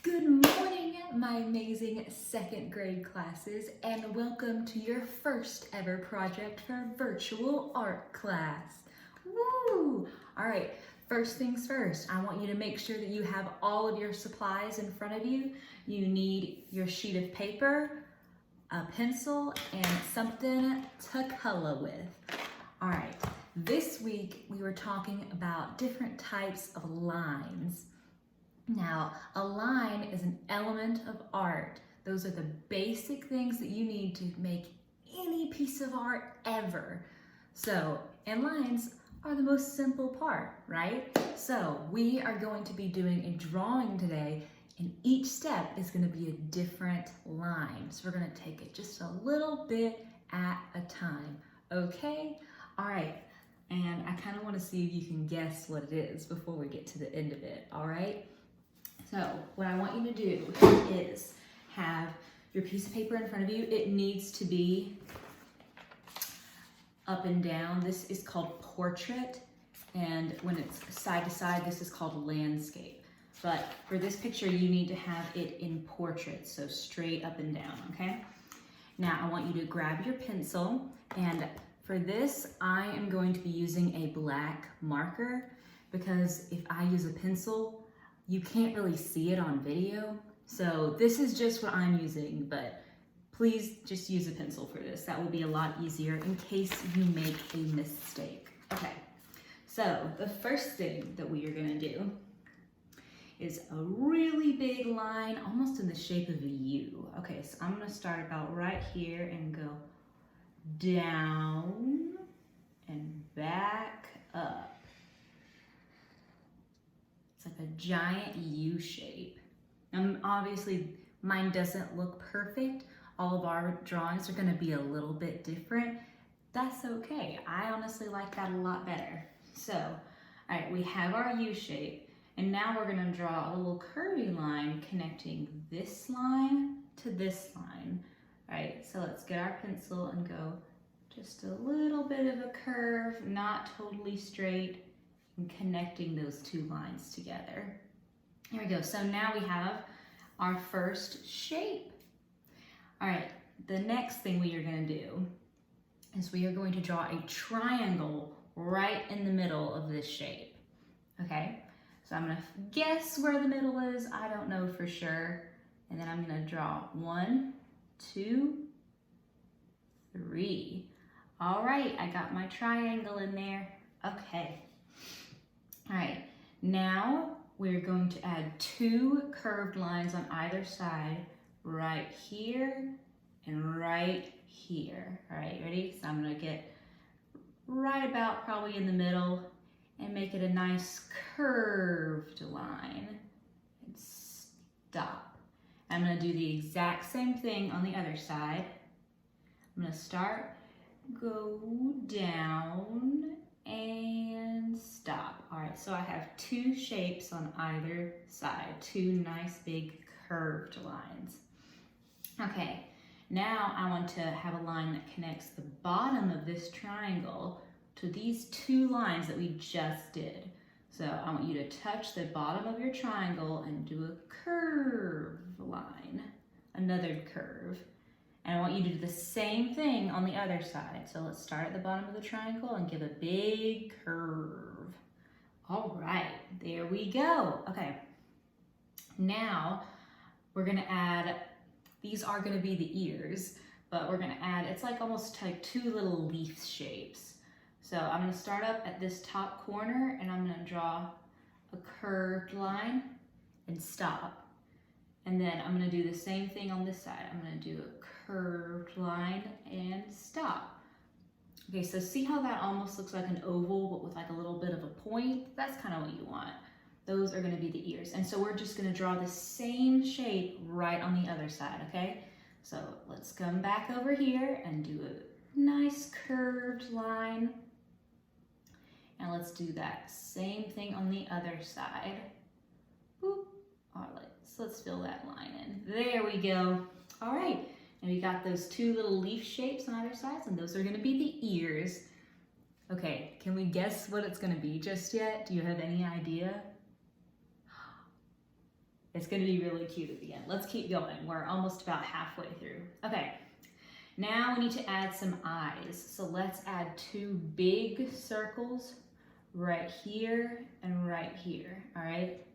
Good morning, my amazing second grade classes, and welcome to your first ever project for virtual art class. Woo! All right, first things first, I want you to make sure that you have all of your supplies in front of you. You need your sheet of paper, a pencil, and something to color with. All right, this week we were talking about different types of lines. Now, a line is an element of art. Those are the basic things that you need to make any piece of art ever. And lines are the most simple part, right? So we are going to be doing a drawing today, and each step is going to be a different line. So we're going to take it just a little bit at a time, okay? All right, and I kind of want to see if you can guess what it is before we get to the end of it, all right? So what I want you to do is have your piece of paper in front of you. It needs to be up and down. This is called portrait, and when it's side to side, this is called landscape. But for this picture, you need to have it in portrait, so straight up and down, okay? Now I want you to grab your pencil, and for this, I am going to be using a black marker because if I use a pencil, you can't really see it on video. So this is just what I'm using, but please just use a pencil for this. That will be a lot easier in case you make a mistake. Okay, so the first thing that we are gonna do is a really big line, almost in the shape of a U. Okay, so I'm gonna start about right here and go down and back up. It's like a giant U shape. Obviously, mine doesn't look perfect. All of our drawings are gonna be a little bit different. That's okay. I honestly like that a lot better. So, all right, we have our U shape, and now we're gonna draw a little curvy line connecting this line to this line. All right, so let's get our pencil and go just a little bit of a curve, not totally straight, and connecting those two lines together. Here we go. So now we have our first shape. All right, the next thing we are going to do is we are going to draw a triangle right in the middle of this shape. Okay, so I'm going to guess where the middle is. I don't know for sure. And then I'm going to draw 1, 2, 3. All right, I got my triangle in there. Okay. All right, now we're going to add 2 curved lines on either side, right here and right here. All right, ready? So I'm gonna get right about probably in the middle and make it a nice curved line and stop. I'm gonna do the exact same thing on the other side. I'm gonna start, go down, and stop. All right, so I have 2 shapes on either side, 2 nice big curved lines. Okay, now I want to have a line that connects the bottom of this triangle to these 2 lines that we just did. So I want you to touch the bottom of your triangle and do a curve line, another curve. And I want you to do the same thing on the other side. So let's start at the bottom of the triangle and give a big curve. All right, there we go. Okay, now we're gonna add, these are gonna be the ears, but we're gonna add, it's like almost like 2 little leaf shapes. So I'm gonna start up at this top corner and I'm gonna draw a curved line and stop. And then I'm gonna do the same thing on this side. I'm gonna do a curved line and stop. Okay, so see how that almost looks like an oval, but with like a little bit of a point? That's kind of what you want. Those are gonna be the ears. And so we're just gonna draw the same shape right on the other side, okay? So let's come back over here and do a nice curved line. And let's do that same thing on the other side. Boop. All right, so let's fill that line in. There we go. All right, and we got those 2 little leaf shapes on either side, and those are gonna be the ears. Okay, can we guess what it's gonna be just yet? Do you have any idea? It's gonna be really cute at the end. Let's keep going. We're almost about halfway through. Okay, now we need to add some eyes. So let's add 2 big circles right here and right here, all right?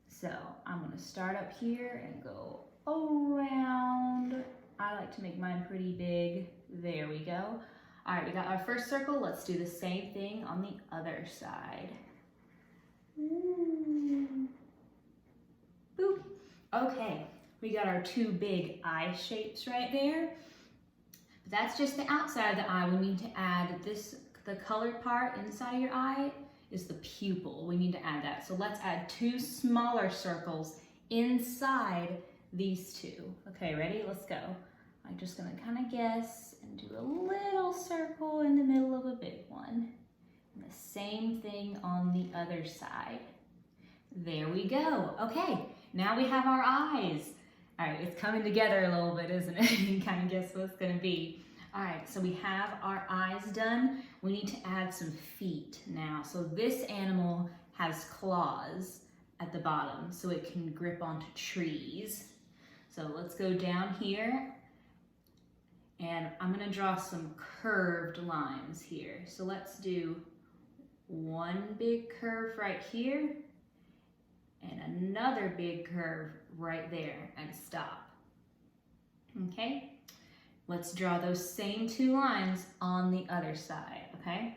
So I'm gonna start up here and go around. I like to make mine pretty big. There we go. All right, we got our first circle. Let's do the same thing on the other side. Boop. Okay, we got our 2 big eye shapes right there. But that's just the outside of the eye. We need to add this, the colored part inside of your eye is the pupil. We need to add that. So let's add 2 smaller circles inside these 2. Okay, ready? Let's go. I'm just gonna kind of guess and do a little circle in the middle of a big one. And the same thing on the other side. There we go. Okay, now we have our eyes. All right, it's coming together a little bit, isn't it? You can kind of guess what it's gonna be. All right, so we have our eyes done. We need to add some feet now. So this animal has claws at the bottom so it can grip onto trees. So let's go down here and I'm gonna draw some curved lines here. So let's do 1 big curve right here and another big curve right there and stop. Okay, let's draw those same 2 lines on the other side, okay?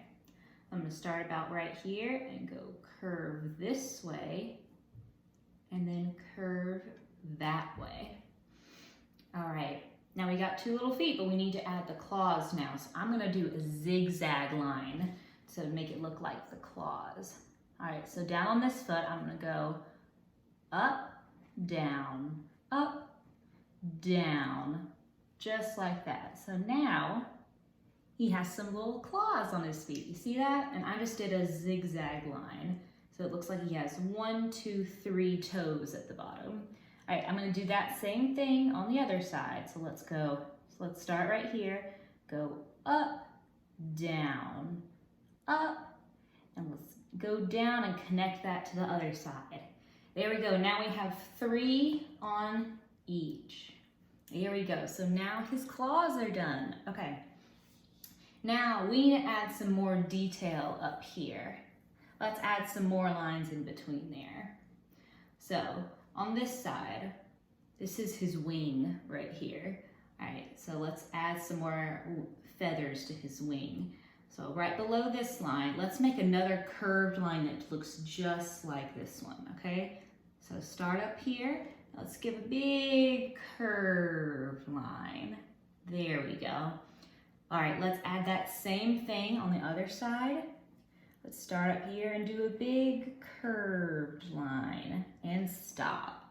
I'm gonna start about right here and go curve this way and then curve that way. All right, now we got 2 little feet, but we need to add the claws now. So I'm gonna do a zigzag line to make it look like the claws. All right, so down on this foot, I'm gonna go up, down, just like that. So now he has some little claws on his feet. You see that? And I just did a zigzag line. So it looks like he has 1, 2, 3 toes at the bottom. All right, I'm gonna do that same thing on the other side. So let's go, so let's start right here, go up, down, up, and let's go down and connect that to the other side. There we go, now we have 3 on each. There we go, so now his claws are done. Okay, now we need to add some more detail up here. Let's add some more lines in between there. So on this side, this is his wing right here. All right, so let's add some more feathers to his wing. So right below this line, let's make another curved line that looks just like this one, okay? So start up here, let's give a big curved line. There we go. All right, let's add that same thing on the other side. Let's start up here and do a big curved line and stop.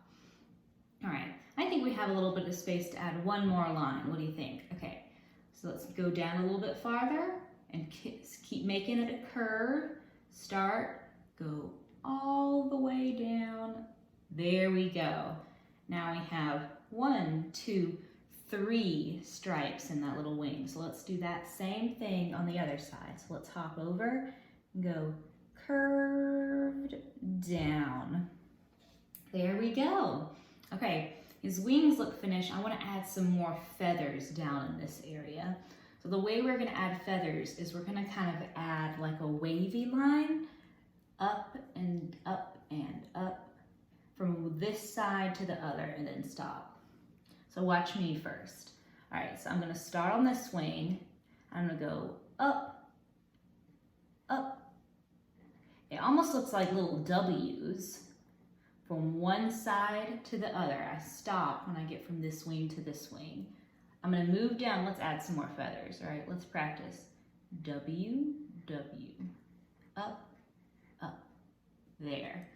All right, I think we have a little bit of space to add 1 more line. What do you think? Okay, so let's go down a little bit farther and keep making it a curve. Start, go all the way down. There we go. Now we have 1, 2, 3 stripes in that little wing. So let's do that same thing on the other side. So let's hop over and go curved down. There we go. Okay, his wings look finished. I want to add some more feathers down in this area. So the way we're going to add feathers is we're going to kind of add like a wavy line up and up and up from this side to the other and then stop. So watch me first. All right, so I'm going to start on this wing. I'm going to go up, up. It almost looks like little W's from one side to the other. I stop when I get from this wing to this wing. I'm going to move down. Let's add some more feathers. All right, let's practice. W, W, up, up, there.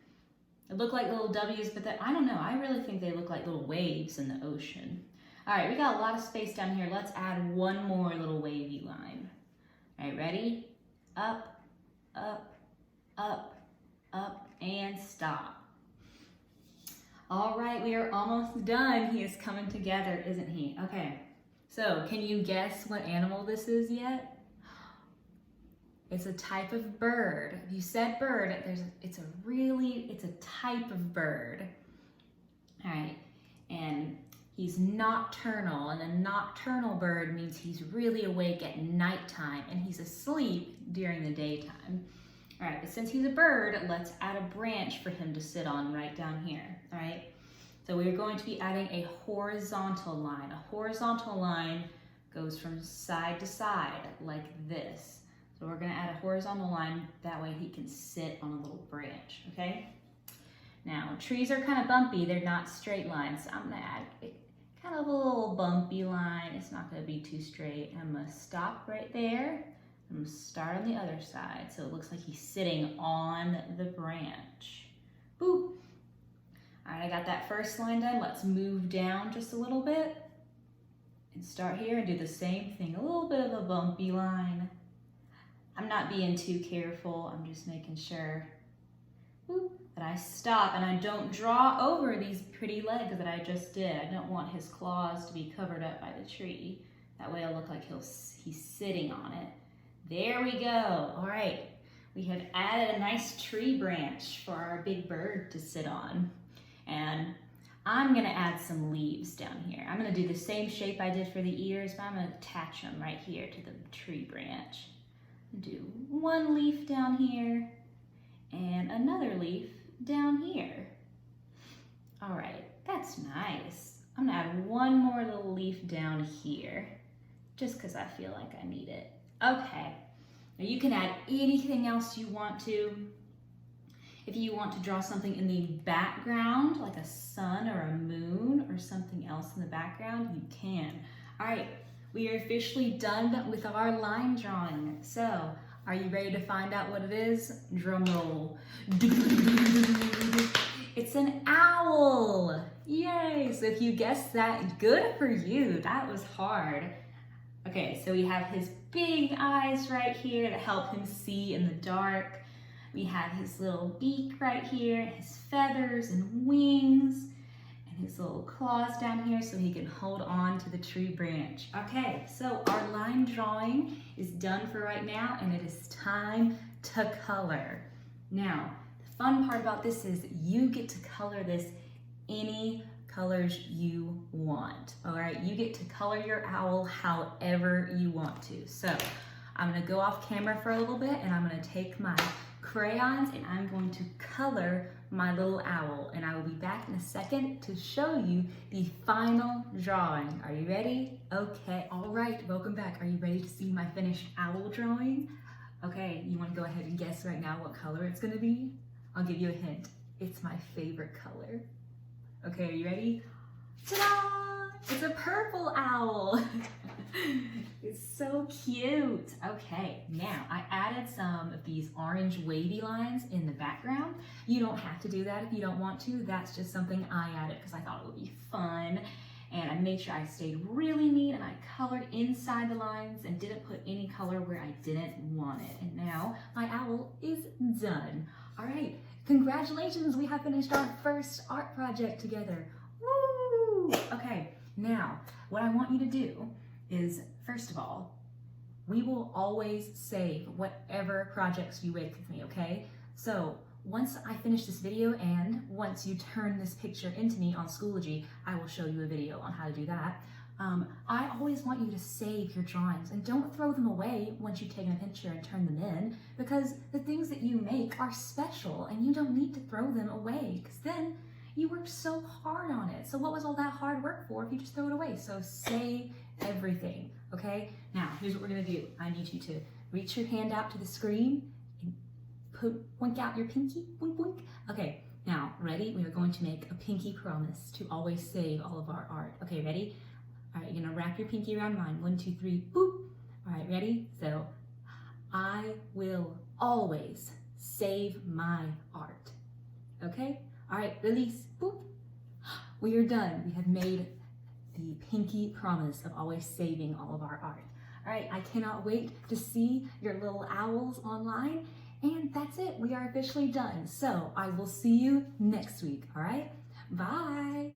It look like little W's, but I don't know. I really think they look like little waves in the ocean. All right, we got a lot of space down here. Let's add 1 more little wavy line. All right, ready? Up, up, up, up, and stop. All right, we are almost done. He is coming together, isn't he? Okay, so can you guess what animal this is yet? It's a type of bird. If you said bird, it's a type of bird. He's nocturnal, and a nocturnal bird means he's really awake at nighttime and he's asleep during the daytime. All right, but since he's a bird, let's add a branch for him to sit on right down here, all right? So we're going to be adding a horizontal line. A horizontal line goes from side to side like this. So we're gonna add a horizontal line, that way he can sit on a little branch, okay? Now, trees are kind of bumpy, they're not straight lines, so I'm gonna add kind of a little bumpy line. It's not gonna be too straight. I'm gonna stop right there. I'm gonna start on the other side, so it looks like he's sitting on the branch. Boop. All right, I got that first line done. Let's move down just a little bit and start here and do the same thing. A little bit of a bumpy line. I'm not being too careful. I'm just making sure that I stop and I don't draw over these pretty legs that I just did. I don't want his claws to be covered up by the tree. That way it'll look like he's sitting on it. There we go. All right, we have added a nice tree branch for our big bird to sit on. And I'm gonna add some leaves down here. I'm gonna do the same shape I did for the ears, but I'm gonna attach them right here to the tree branch. Do one leaf down here and another leaf down here. All right, that's nice. I'm gonna add one more little leaf down here, just because I feel like I need it. Okay, now you can add anything else you want to. If you want to draw something in the background, like a sun or a moon or something else in the background, you can. All right, we are officially done with our line drawing. So, are you ready to find out what it is? Drum roll. It's an owl. Yay! So if you guessed that, good for you. That was hard. Okay, so we have his big eyes right here that help him see in the dark. We have his little beak right here, his feathers and wings, and his little claws down here so he can hold on to the tree branch. Okay, so our line drawing is done for right now, and it is time to color. Now, the fun part about this is you get to color this any colors you want, all right? You get to color your owl however you want to. So I'm gonna go off camera for a little bit, and I'm gonna take my crayons and I'm going to color my little owl, and I will be back in a second to show you the final drawing. Are you ready? Okay, all right, welcome back. Are you ready to see my finished owl drawing? Okay, you want to go ahead and guess right now what color it's going to be? I'll give you a hint. It's my favorite color. Okay, are you ready? Ta-da! It's a purple owl. It's so cute. Okay, now I added some of these orange wavy lines in the background. You don't have to do that if you don't want to. That's just something I added because I thought it would be fun. And I made sure I stayed really neat, and I colored inside the lines and didn't put any color where I didn't want it. And now my owl is done. All right, congratulations, we have finished our first art project together. Woo! Okay, now what I want you to do is, first of all, we will always save whatever projects you make with me, okay? So once I finish this video and once you turn this picture into me on Schoology, I will show you a video on how to do that. I always want you to save your drawings and don't throw them away once you've taken a picture and turned them in, because the things that you make are special and you don't need to throw them away, because then you worked so hard on it. So what was all that hard work for if you just throw it away? So save everything, okay? Now, here's what we're gonna do. I need you to reach your hand out to the screen and point out your pinky, boink, boink. Okay, now, ready? We are going to make a pinky promise to always save all of our art. Okay, ready? All right, you're gonna wrap your pinky around mine. 1, 2, 3, boop. All right, ready? So, I will always save my art. Okay? All right, release, boop. We are done. We have made the pinky promise of always saving all of our art. All right, I cannot wait to see your little owls online. And that's it, we are officially done. So I will see you next week, all right? Bye.